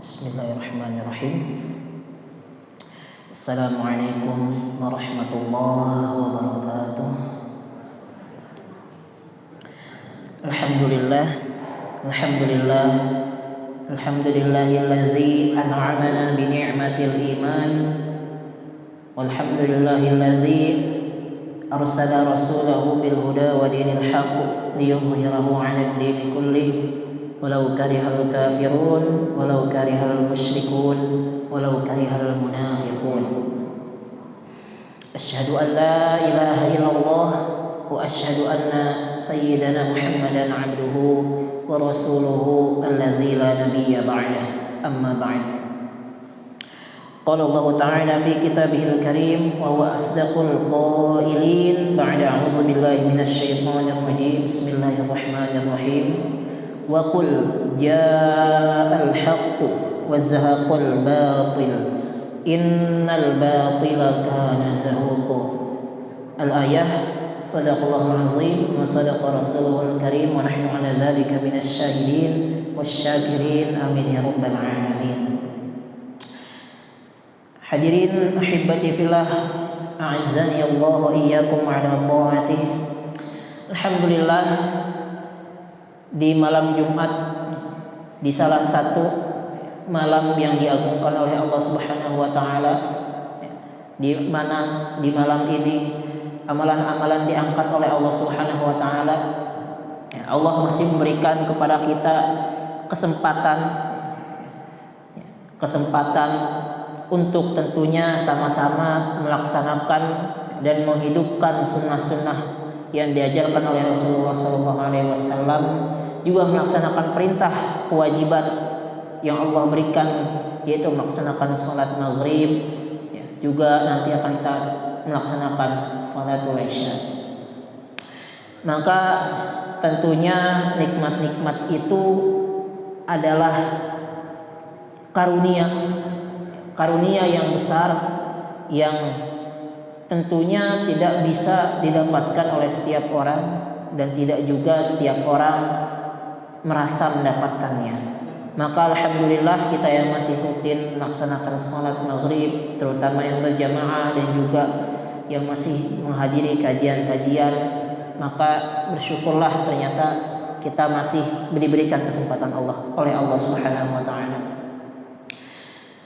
Bismillahirrahmanirrahim. Assalamualaikum warahmatullahi wabarakatuh. Alhamdulillah, alhamdulillah, alhamdulillahilladzi an'amana bi ni'matil iman. Walhamdulillahilladzi arsala rasulahu bil huda wa dinil haqq liyudhhirahu 'alad dini kullih. Walau karihal kafirun, walau karihal musyrikun, walau karihal munafiqun. Asyhadu an la ilaha illallah wa asyhadu anna sayyidana Muhammadan 'abduhu wa rasuluhu alladzi la nabiyya ba'dah. Amma ba'd. Qala Allah Ta'ala fi kitabihil karim wa huwa asdaqul qailin ba'da a'udzu billahi minasy syaithanir rajim. Bismillahirrahmanirrahim. Wa qul jaa'al haqqu wa zahaqal batil innal batila kana zahuqa. Al-ayah. Sadaqallahul azim wa sadaqa rasuluhul karim wa nahnu ala dzalika minasy syahidin wasyakirin. Amin ya rabbal alamin. Hadirin ahibati fillah, a'azzani Allah wa iyyakum ala ta'atih. Alhamdulillah, di malam Jumat, di salah satu malam yang diagungkan oleh Allah Subhanahu wa taala, di mana di malam ini amalan-amalan diangkat oleh Allah Subhanahu wa taala. Allah masih memberikan kepada kita kesempatan untuk tentunya sama-sama melaksanakan dan menghidupkan sunnah-sunnah yang diajarkan oleh Rasulullah SAW, juga melaksanakan perintah kewajiban yang Allah berikan, yaitu melaksanakan salat maghrib, juga nanti akan kita melaksanakan salatul isya. Maka tentunya nikmat-nikmat itu adalah karunia yang besar yang tentunya tidak bisa didapatkan oleh setiap orang, dan tidak juga setiap orang merasa mendapatkannya. Maka alhamdulillah kita yang masih rutin melaksanakan salat maghrib, terutama yang berjamaah dan juga yang masih menghadiri kajian-kajian, maka bersyukurlah ternyata kita masih diberikan kesempatan oleh Allah Subhanahu wa taala.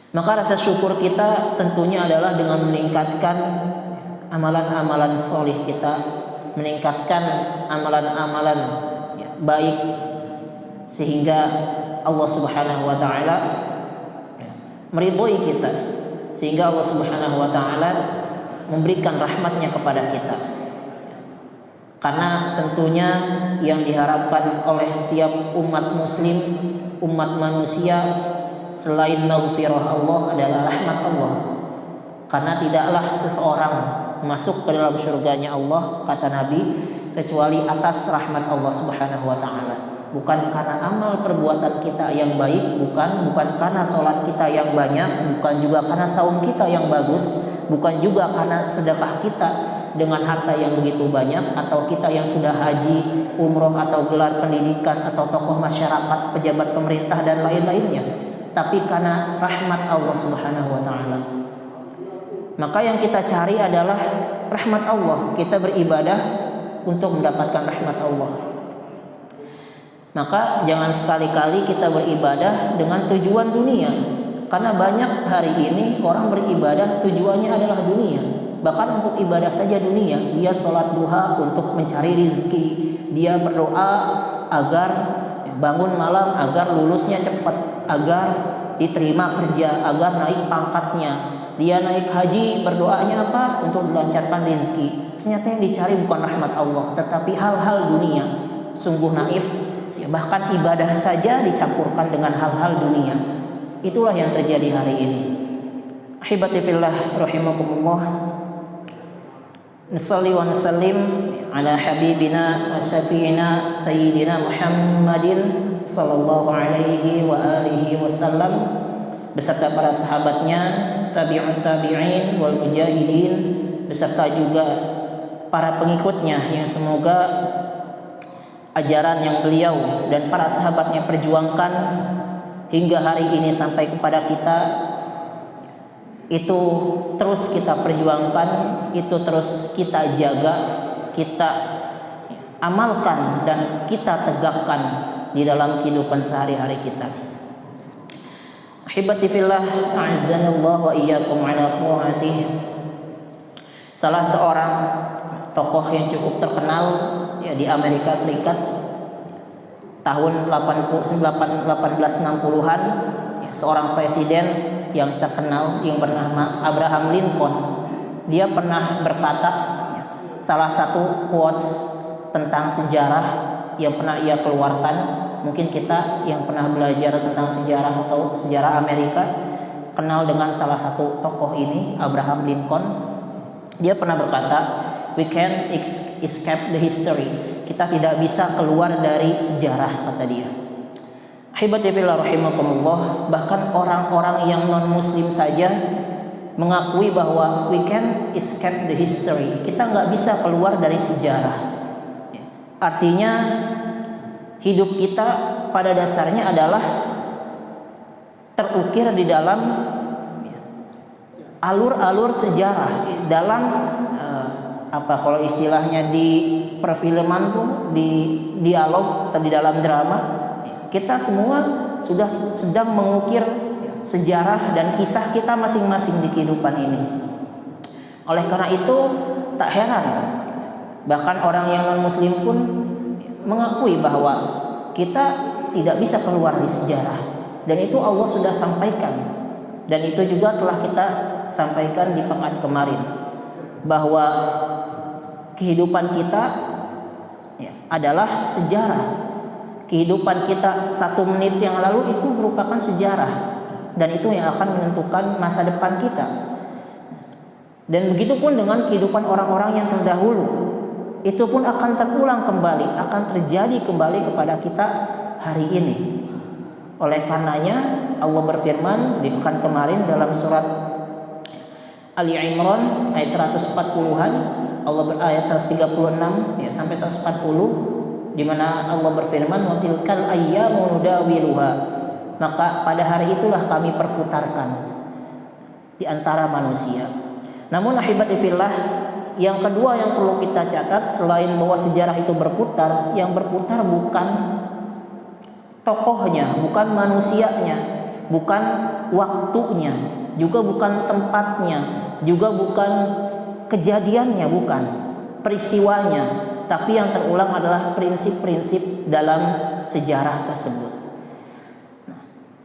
Maka rasa syukur kita tentunya adalah dengan meningkatkan amalan-amalan solih kita, meningkatkan amalan-amalan baik, sehingga Allah Subhanahu wa taala meridhoi kita, sehingga Allah Subhanahu wa taala memberikan rahmatnya kepada kita. Karena tentunya yang diharapkan oleh setiap umat muslim, umat manusia, selain maghfirah Allah adalah rahmat Allah. Karena tidaklah seseorang masuk ke dalam surganya Allah, kata Nabi, kecuali atas rahmat Allah Subhanahu wa taala. Bukan karena amal perbuatan kita yang baik, bukan karena sholat kita yang banyak, bukan juga karena saum kita yang bagus, bukan juga karena sedekah kita dengan harta yang begitu banyak, atau kita yang sudah haji, umroh, atau gelar pendidikan, atau tokoh masyarakat, pejabat pemerintah dan lain-lainnya, tapi karena rahmat Allah Subhanahu wa taala. Maka yang kita cari adalah rahmat Allah. Kita beribadah untuk mendapatkan rahmat Allah. Maka jangan sekali-kali kita beribadah dengan tujuan dunia. Karena banyak hari ini orang beribadah tujuannya adalah dunia. Bahkan untuk ibadah saja dunia. Dia sholat duha untuk mencari rizki. Dia berdoa agar bangun malam, agar lulusnya cepat, agar diterima kerja, agar naik pangkatnya. Dia naik haji, berdoanya apa? Untuk dilancarkan rezeki. Ternyata yang dicari bukan rahmat Allah, tetapi hal-hal dunia. Sungguh naif. Bahkan ibadah saja dicampurkan dengan hal-hal dunia. Itulah yang terjadi hari ini. Ahibati fillah rahimakumullah. Nusalli wa nusallim ala habibina wa syafi'ina sayyidina Muhammadin sallallahu alaihi wa alihi wasallam, beserta para sahabatnya, tabi'un tabi'in wal mujahidin, beserta juga para pengikutnya yang semoga ajaran yang beliau dan para sahabatnya perjuangkan hingga hari ini sampai kepada kita, itu terus kita perjuangkan, itu terus kita jaga, kita amalkan dan kita tegakkan di dalam kehidupan sehari-hari kita. Ahibati fillah, a'azzanallahu wa iyyakum ala ta'atih. Salah seorang tokoh yang cukup terkenal ya di Amerika Serikat tahun 1860-an, ya, seorang presiden yang terkenal yang bernama Abraham Lincoln. Dia pernah berkata, ya, salah satu quotes tentang sejarah yang pernah ia keluarkan, mungkin kita yang pernah belajar tentang sejarah atau sejarah Amerika kenal dengan salah satu tokoh ini, Abraham Lincoln. Dia pernah berkata, we can escape the history. Kita tidak bisa keluar dari sejarah, kata dia. Ahibati fillah rahimakumullah, bahkan orang-orang yang non muslim saja mengakui bahwa we can escape the history. Kita nggak bisa keluar dari sejarah. Artinya hidup kita pada dasarnya adalah terukir di dalam alur-alur sejarah, dalam kalau istilahnya di perfilman tuh, di dialog atau di dalam drama, kita semua sudah sedang mengukir sejarah dan kisah kita masing-masing di kehidupan ini. Oleh karena itu tak heran bahkan orang yang non muslim pun mengakui bahwa kita tidak bisa keluar dari sejarah, dan itu Allah sudah sampaikan, dan itu juga telah kita sampaikan di pekan kemarin, bahwa kehidupan kita ya, adalah sejarah. Kehidupan kita 1 menit yang lalu itu merupakan sejarah, dan itu yang akan menentukan masa depan kita. Dan begitu pun dengan kehidupan orang-orang yang terdahulu, itu pun akan terulang kembali, akan terjadi kembali kepada kita hari ini. Oleh karenanya Allah berfirman di pekan kemarin dalam surat Ali Imran ayat 140-an, Allah ayat 136 ya sampai 140, di mana Allah berfirman, wa tilkal ayyamu nudawiluha, maka pada hari itulah kami perputarkan di antara manusia. Namun ahibati fillah, yang kedua yang perlu kita catat, selain bahwa sejarah itu berputar, yang berputar bukan tokohnya, bukan manusianya, bukan waktunya, juga bukan tempatnya, juga bukan kejadiannya, bukan peristiwanya, tapi yang terulang adalah prinsip-prinsip dalam sejarah tersebut.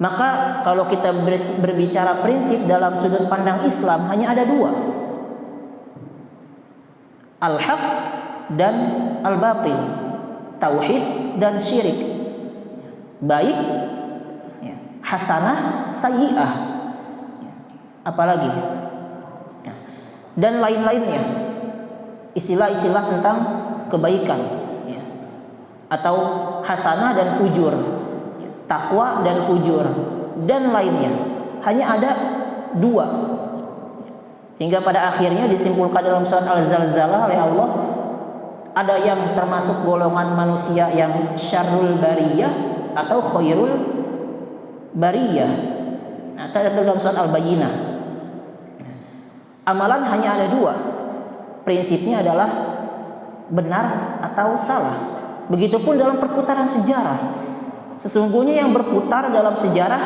Maka kalau kita berbicara prinsip dalam sudut pandang Islam, hanya ada 2, al-haq dan al-batil, tauhid dan syirik, baik ya, hasanah, sayyi'ah, apalagi ya, dan lain-lainnya, istilah-istilah tentang kebaikan ya, atau hasanah dan fujur, takwa dan fujur, dan lainnya. Hanya ada 2, hingga pada akhirnya disimpulkan dalam surat Al-Zalzalah oleh Allah, ada yang termasuk golongan manusia yang syarrul bariyah atau khairul bariyah. Nah, dalam surat Al-Bayyinah. Amalan hanya ada 2, prinsipnya adalah benar atau salah. Begitupun dalam perputaran sejarah, sesungguhnya yang berputar dalam sejarah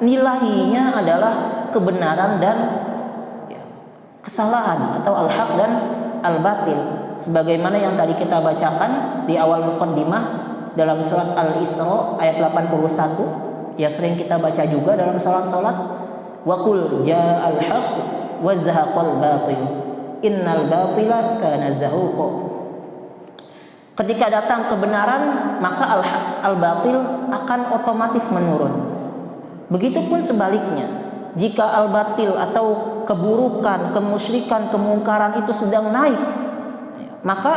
nilainya adalah kebenaran dan kesalahan, atau al-haq dan al-batil, sebagaimana yang tadi kita bacakan di awal muqaddimah dalam surat Al-Isra ayat 81, ya sering kita baca juga dalam salat-salat, wa qul ja'al haqq wa zahaqal batil innal batila kana zahuqa. Ketika datang kebenaran, maka al-batil akan otomatis menurun. Begitupun sebaliknya, jika al-batil atau keburukan, kemusyrikan, kemungkaran itu sedang naik, maka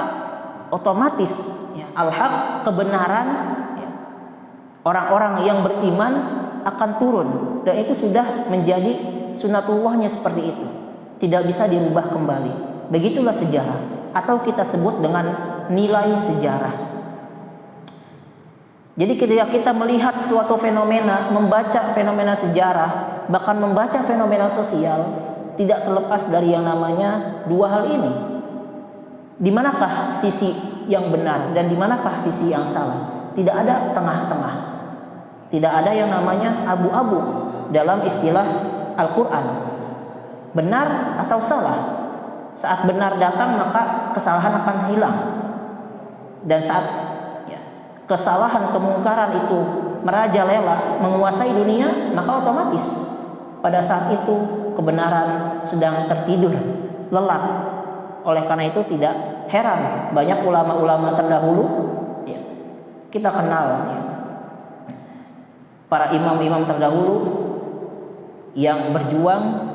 otomatis ya, al-haq, kebenaran ya, orang-orang yang beriman akan turun, dan itu sudah menjadi sunatullahnya seperti itu, tidak bisa dirubah kembali. Begitulah sejarah, atau kita sebut dengan nilai sejarah. Jadi ketika kita melihat suatu fenomena, membaca fenomena sejarah, bahkan membaca fenomena sosial, tidak terlepas dari yang namanya dua hal ini. Di manakah sisi yang benar dan di manakah sisi yang salah? Tidak ada tengah-tengah. Tidak ada yang namanya abu-abu dalam istilah Al-Quran. Benar atau salah? Saat benar datang maka kesalahan akan hilang. Dan saat kesalahan, kemungkaran itu merajalela, menguasai dunia, maka otomatis pada saat itu kebenaran sedang tertidur, lelap. Oleh karena itu tidak heran banyak ulama-ulama terdahulu, kita kenal para imam-imam terdahulu yang berjuang,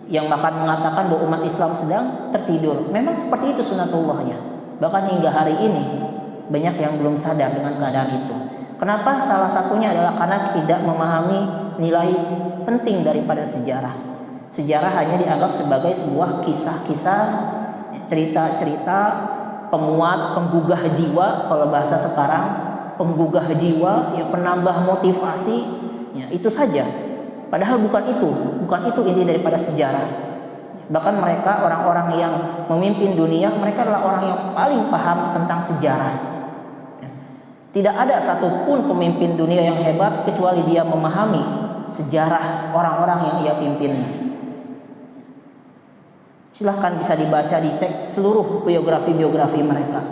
yang bahkan mengatakan bahwa umat Islam sedang tertidur. Memang seperti itu sunatullahnya. Bahkan hingga hari ini banyak yang belum sadar dengan keadaan itu. Kenapa? Salah satunya adalah karena tidak memahami nilai penting daripada sejarah. Sejarah hanya dianggap sebagai sebuah kisah-kisah, cerita-cerita penguat, penggugah jiwa. Kalau bahasa sekarang, penggugah jiwa, penambah motivasi, itu saja. Padahal bukan itu inti daripada sejarah. Bahkan mereka orang-orang yang memimpin dunia, mereka adalah orang yang paling paham tentang sejarah. Tidak ada satupun pemimpin dunia yang hebat kecuali dia memahami sejarah orang-orang yang ia pimpinnya. Silahkan bisa dibaca, dicek seluruh biografi-biografi mereka.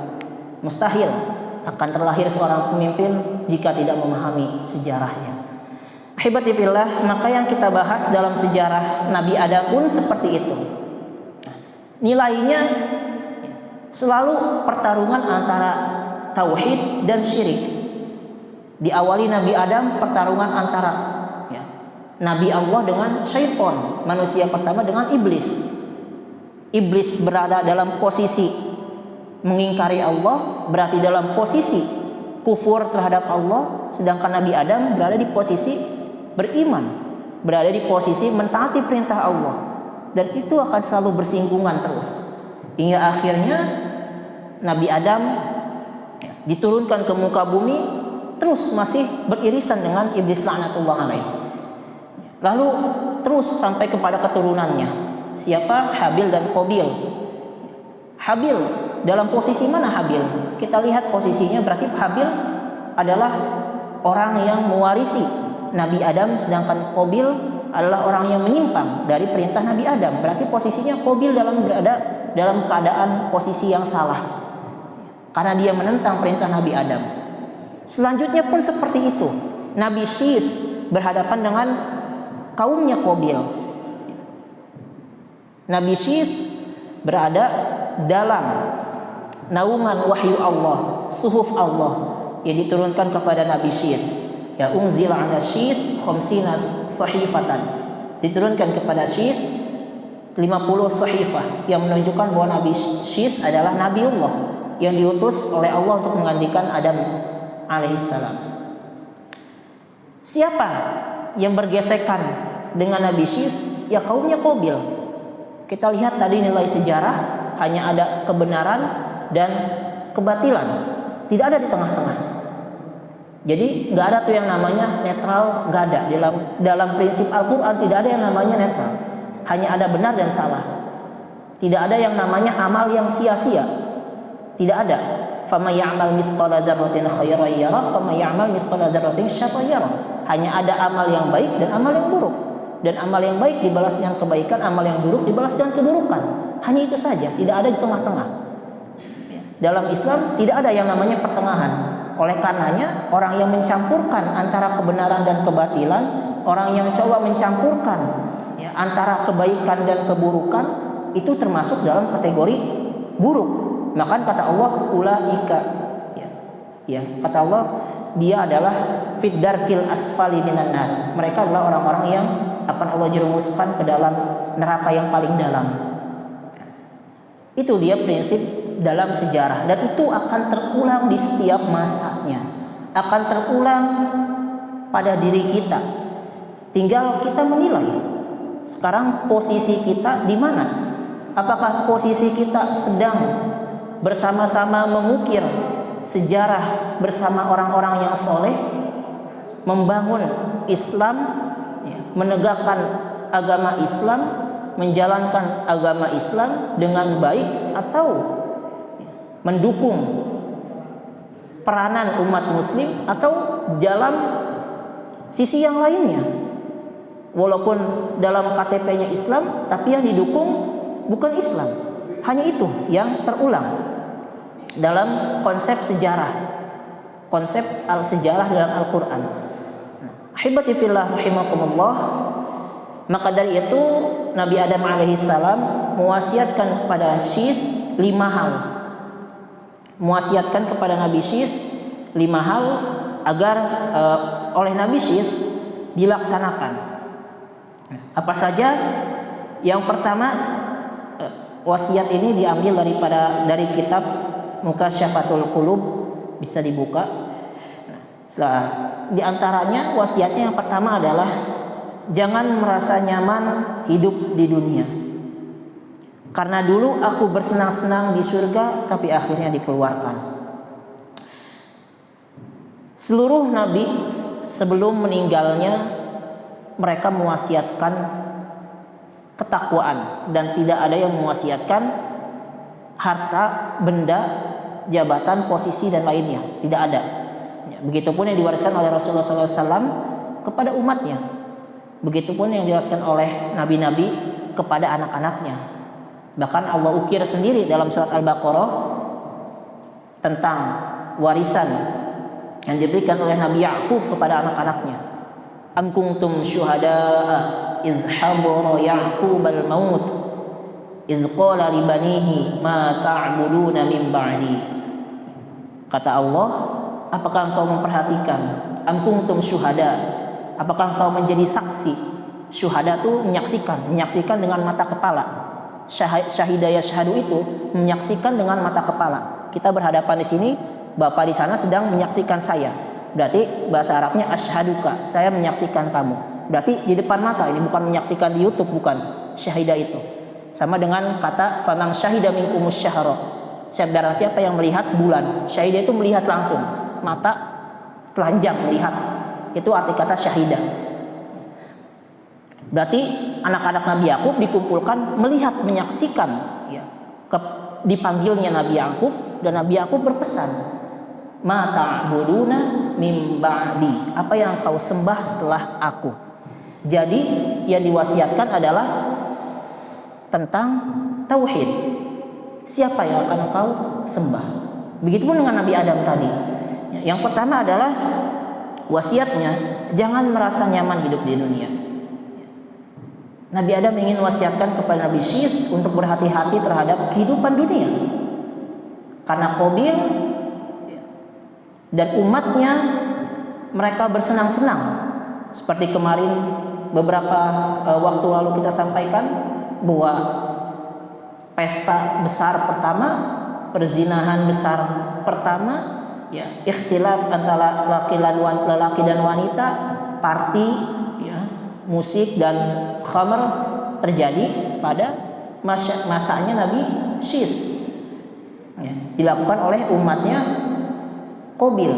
Mustahil akan terlahir seorang pemimpin jika tidak memahami sejarahnya. Ahibati fillah, maka yang kita bahas dalam sejarah Nabi Adam pun seperti itu. Nilainya selalu pertarungan antara tauhid dan syirik. Diawali Nabi Adam pertarungan antara Nabi Allah dengan syaitan, manusia pertama dengan iblis. Iblis berada dalam posisi mengingkari Allah, berarti dalam posisi kufur terhadap Allah, sedangkan Nabi Adam berada di posisi beriman, berada di posisi mentaati perintah Allah, dan itu akan selalu bersinggungan terus hingga akhirnya Nabi Adam diturunkan ke muka bumi terus masih beririsan dengan iblis laknatullah alaih, lalu terus sampai kepada keturunannya. Siapa? Habil dan Qabil. Habil dalam posisi mana Habil? Kita lihat posisinya, berarti Habil adalah orang yang mewarisi Nabi Adam, sedangkan Qabil adalah orang yang menyimpang dari perintah Nabi Adam. Berarti posisinya Qabil berada dalam keadaan posisi yang salah karena dia menentang perintah Nabi Adam. Selanjutnya pun seperti itu. Nabi Syith berhadapan dengan kaumnya Qabil. Nabi Syith berada dalam naungan wahyu Allah, suhuf Allah yang diturunkan kepada Nabi Syith. Ya unzila 'ala Syith 50 sahifatan. Diturunkan kepada Syith 50 sahifah yang menunjukkan bahwa Nabi Syith adalah Nabiullah yang diutus oleh Allah untuk menggantikan Adam alaihissalam. Siapa yang bergesekan dengan Nabi Syith? Ya kaumnya Qabil. Kita lihat tadi nilai sejarah, hanya ada kebenaran dan kebatilan, tidak ada di tengah-tengah. Jadi nggak ada tuh yang namanya netral, nggak ada. Dalam prinsip Al-Quran tidak ada yang namanya netral, hanya ada benar dan salah. Tidak ada yang namanya amal yang sia-sia, tidak ada. Faman ya'mal mithqala dzarratin khairan yarah, faman ya'mal mithqala dzarratin syarran yarah. Hanya ada amal yang baik dan amal yang buruk. Dan amal yang baik dibalas dengan kebaikan, amal yang buruk dibalas dengan keburukan. Hanya itu saja, tidak ada di tengah-tengah. Dalam Islam tidak ada yang namanya pertengahan. Oleh karenanya orang yang mencampurkan antara kebenaran dan kebatilan, orang yang coba mencampurkan antara kebaikan dan keburukan, itu termasuk dalam kategori buruk. Maka kata Allah ulaika, kata Allah dia adalah fid darkil asfali minan nar. Mereka adalah orang-orang yang akan Allah jerumuskan ke dalam neraka yang paling dalam. Itu dia prinsip dalam sejarah, dan itu akan terulang di setiap masanya, akan terulang pada diri kita. Tinggal kita menilai sekarang posisi kita di mana. Apakah posisi kita sedang bersama-sama mengukir sejarah bersama orang-orang yang soleh, membangun Islam, menegakkan agama Islam, menjalankan agama Islam dengan baik, atau mendukung peranan umat muslim atau dalam sisi yang lainnya. Walaupun dalam KTP-nya Islam, tapi yang didukung bukan Islam. Hanya itu yang terulang dalam konsep sejarah, konsep al-sejarah dalam Al-Quran. Ahibati fillah rahimakumullah. Maka dari itu Nabi Adam alaihissalam mewasiatkan kepada Syith 5 hal. Mewasiatkan kepada Nabi Syith 5 hal agar oleh Nabi Syith dilaksanakan. Apa saja? Yang pertama, wasiat ini diambil dari kitab Mukasyafatul Qulub, bisa dibuka. Di antaranya wasiatnya yang pertama adalah jangan merasa nyaman hidup di dunia. Karena dulu aku bersenang-senang di surga, tapi akhirnya dikeluarkan. Seluruh nabi sebelum meninggalnya mereka mewasiatkan ketakwaan, dan tidak ada yang mewasiatkan harta, benda, jabatan, posisi dan lainnya. Tidak ada. Begitupun yang diwariskan oleh Rasulullah SAW kepada umatnya. Begitupun yang diwariskan oleh nabi-nabi kepada anak-anaknya. Bahkan Allah ukir sendiri dalam surat Al-Baqarah tentang warisan yang diberikan oleh Nabi Ya'qub kepada anak-anaknya. Am kuntum syuhada'a idh hadara Ya'qub al-maut idh qala li banihi ma ta'buduna min ba'di. Kata Allah, apakah engkau memperhatikan? Am kuntum syuhada, apakah engkau menjadi saksi? Syuhada itu menyaksikan dengan mata kepala. Syahida yashhadu itu menyaksikan dengan mata kepala. Kita berhadapan di sini, Bapak di sana sedang menyaksikan saya. Berarti bahasa Arabnya asyhaduka, saya menyaksikan kamu. Berarti di depan mata, ini bukan menyaksikan di YouTube, bukan. Syahida itu sama dengan kata faman syahida minkumus syahra. Barang siapa yang melihat bulan. Syahida itu melihat langsung, mata telanjang melihat. Itu arti kata syahida. Berarti anak-anak Nabi Yakub dikumpulkan melihat, menyaksikan, dipanggilnya Nabi Yakub, dan Nabi Yakub berpesan, ma ta'buduna min ba'di, apa yang kau sembah setelah aku. Jadi yang diwasiatkan adalah tentang tauhid. Siapa yang akan kau sembah? Begitupun dengan Nabi Adam tadi. Yang pertama adalah wasiatnya jangan merasa nyaman hidup di dunia. Nabi Adam ingin wasiatkan kepada Nabi Syith untuk berhati-hati terhadap kehidupan dunia. Karena Qabil dan umatnya mereka bersenang-senang, seperti kemarin beberapa waktu lalu kita sampaikan bahwa pesta besar pertama, perzinahan besar pertama, ikhtilaf antara lelaki dan wanita, party, musik dan khamr terjadi pada masanya Nabi Syith, dilakukan oleh umatnya Qabil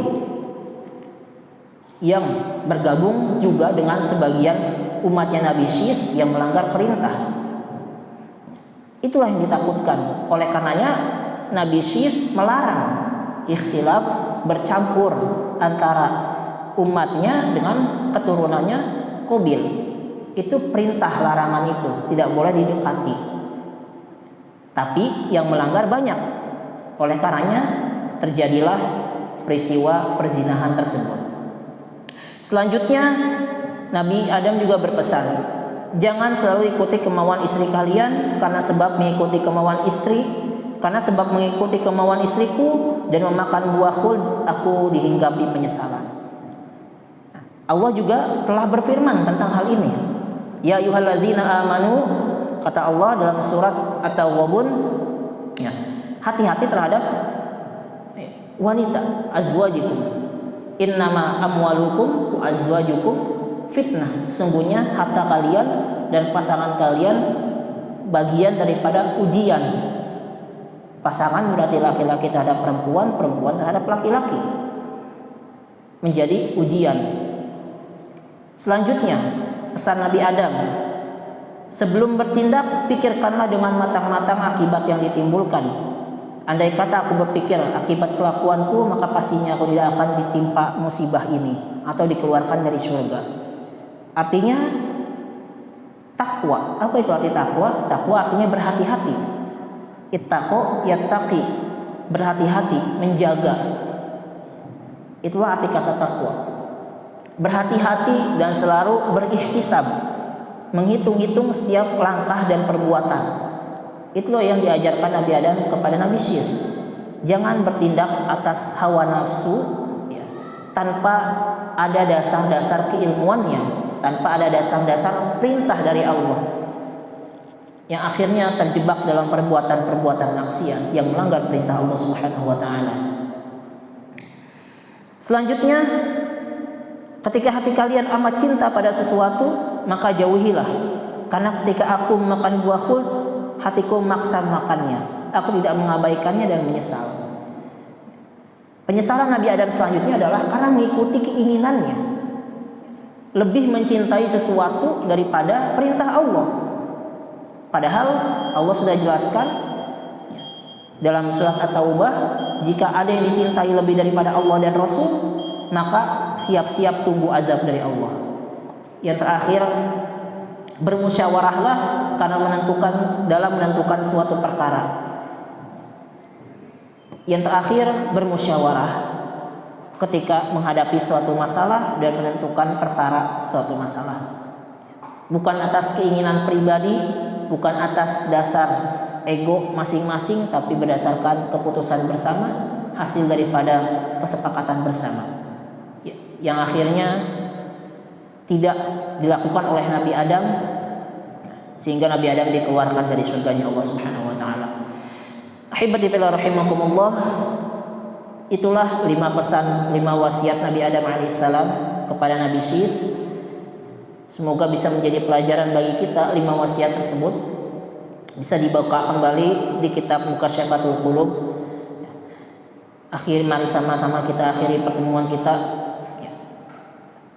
yang bergabung juga dengan sebagian umatnya Nabi Syith yang melanggar perintah. Itulah yang ditakutkan. Oleh karenanya Nabi Syith melarang ikhtilaf, bercampur antara umatnya dengan keturunannya Qabil. Itu perintah, larangan itu tidak boleh didekati. Tapi yang melanggar banyak. Oleh karenanya terjadilah peristiwa perzinahan tersebut. Selanjutnya Nabi Adam juga berpesan, jangan selalu ikuti kemauan istri kalian, karena sebab mengikuti kemauan istriku dan memakan buah khuld, aku dihinggapi penyesalan. Allah juga telah berfirman tentang hal ini. Ya ayyuhalladzina amanu, kata Allah dalam surat At-Taghabun, hati-hati terhadap wanita, azwajikum, innama amwalukum wa azwajukum fitnah. Sungguhnya harta kalian dan pasangan kalian bagian daripada ujian. Pasangan berarti laki-laki terhadap perempuan, perempuan terhadap laki-laki. Menjadi ujian. Selanjutnya, pesan Nabi Adam, sebelum bertindak, pikirkanlah dengan matang-matang akibat yang ditimbulkan. Andai kata aku berpikir akibat kelakuanku, maka pastinya aku tidak akan ditimpa musibah ini atau dikeluarkan dari surga. Artinya takwa. Apa itu arti takwa? Takwa artinya berhati-hati. Ittaqo yattaqi, berhati-hati, menjaga. Itulah arti kata takwa. Berhati-hati dan selalu berihtisab, menghitung-hitung setiap langkah dan perbuatan. Itulah yang diajarkan Nabi Adam kepada Nabi Syith. Jangan bertindak atas hawa nafsu ya, tanpa ada dasar-dasar keilmuannya, tanpa ada dasar-dasar perintah dari Allah, yang akhirnya terjebak dalam perbuatan-perbuatan maksiat yang melanggar perintah Allah Subhanahu wa taala. Selanjutnya, ketika hati kalian amat cinta pada sesuatu, maka jauhilah. Karena ketika aku memakan buah khuld, hatiku maksa makannya. Aku tidak mengabaikannya dan menyesal. Penyesalan Nabi Adam selanjutnya adalah karena mengikuti keinginannya, lebih mencintai sesuatu daripada perintah Allah. Padahal Allah sudah jelaskan dalam surat At-Taubah, jika ada yang dicintai lebih daripada Allah dan Rasul, maka siap-siap tunggu azab dari Allah. Yang terakhir, bermusyawarahlah karena menentukan suatu perkara. Yang terakhir, bermusyawarah ketika menghadapi suatu masalah dan menentukan perkara suatu masalah. Bukan atas keinginan pribadi, bukan atas dasar ego masing-masing, tapi berdasarkan keputusan bersama, hasil daripada kesepakatan bersama, yang akhirnya tidak dilakukan oleh Nabi Adam, sehingga Nabi Adam dikeluarkan dari surganya Allah Subhanahu wa taala. Ahibati fillah rahimakumullah, itulah 5 pesan, 5 wasiat Nabi Adam alaihissalam kepada Nabi Syith. Semoga bisa menjadi pelajaran bagi kita 5 wasiat tersebut, bisa dibaca kembali di kitab Mukasyafatul Qulub. Mari sama-sama kita akhiri pertemuan kita.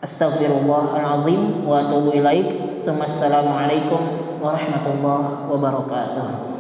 Astaghfirullahaladzim wa atubu ilaik. Assalamualaikum warahmatullahi wabarakatuh.